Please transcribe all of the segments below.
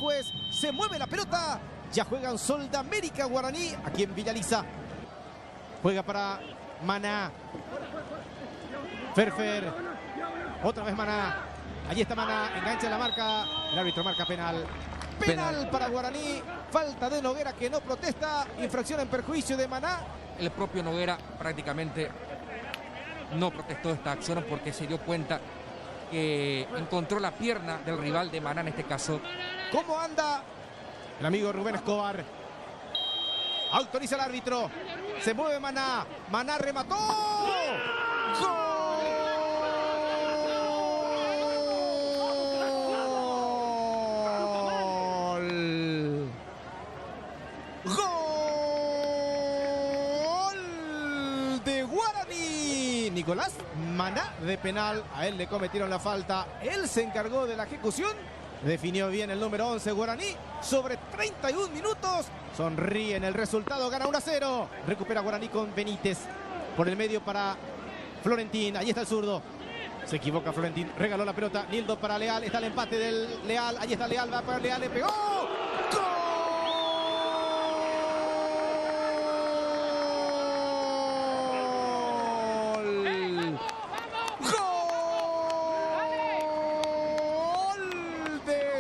juez. Se mueve la pelota. Ya juegan Sol de América Guaraní aquí en Villaliza. Juega para Maná. Ferfer. Otra vez Maná. Allí está Maná. Engancha la marca. El árbitro marca penal. Penal para Guaraní. Falta de Noguera que no protesta. Infracción en perjuicio de Maná. El propio Noguera prácticamente no protestó esta acción porque se dio cuenta que encontró la pierna del rival de Maná en este caso. ¿Cómo anda el amigo Rubén Escobar? Autoriza el árbitro. Se mueve Maná. Maná remató. ¡Gol! ¡Gol de Guaraní! Nicolás Maná de penal. A él le cometieron la falta. Él se encargó de la ejecución. Definió bien el número 11 Guaraní. Sobre 31 minutos. Sonríe en el resultado. Gana 1-0. Recupera Guaraní con Benítez. Por el medio para Florentín. Ahí está el zurdo. Se equivoca Florentín. Regaló la pelota. Nildo para Leal. Está el empate del Leal. Ahí está Leal. Va para Leal. Le pegó. ¡Gol!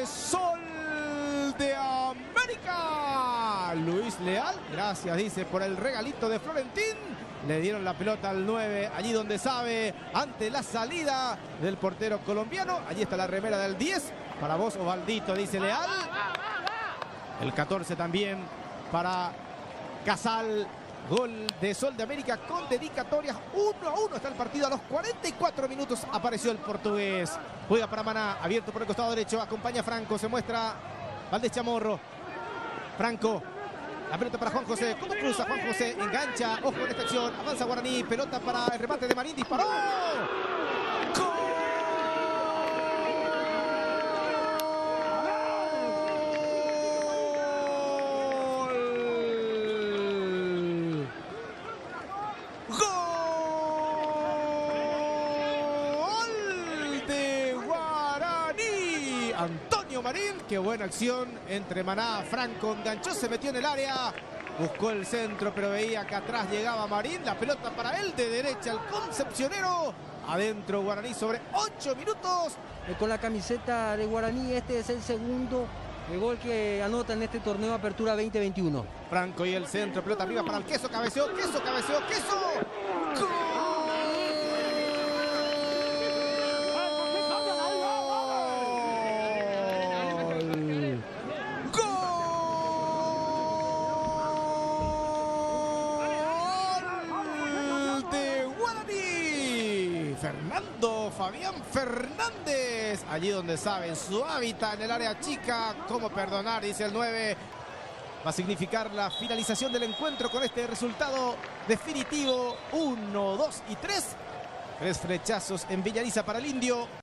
Sol de América. Luis Leal, gracias, dice, por el regalito de Florentín. Le dieron la pelota al 9, allí donde sabe, ante la salida del portero colombiano. Allí está la remera del 10. Para vos, Osvaldito, dice Leal. El 14 también para Casal. Gol de Sol de América con dedicatorias. 1-1 está el partido. A los 44 minutos apareció el portugués. Juega para Maná, abierto por el costado derecho. Acompaña a Franco, se muestra Valdés Chamorro. Franco, la pelota para Juan José. ¿Cómo cruza Juan José? Engancha, ojo en esta acción. Avanza Guaraní, pelota para el remate de Marín. Disparó. ¡Gol! Antonio Marín, qué buena acción entre Maná, Franco enganchó, se metió en el área, buscó el centro, pero veía que atrás llegaba Marín, la pelota para él de derecha, el concepcionero, adentro Guaraní sobre 8 minutos. Con la camiseta de Guaraní, este es el segundo gol que anota en este torneo Apertura 2021. Franco y el centro, pelota arriba para el Queso, cabeceó, Queso, cabeceó, Queso. ¡Gol! Fernando Fabián Fernández, allí donde sabe, su hábitat en el área chica. ¿Cómo perdonar? Dice el 9. Va a significar la finalización del encuentro con este resultado definitivo. 1, 2 y 3. 3 flechazos en Villaliza para el Indio.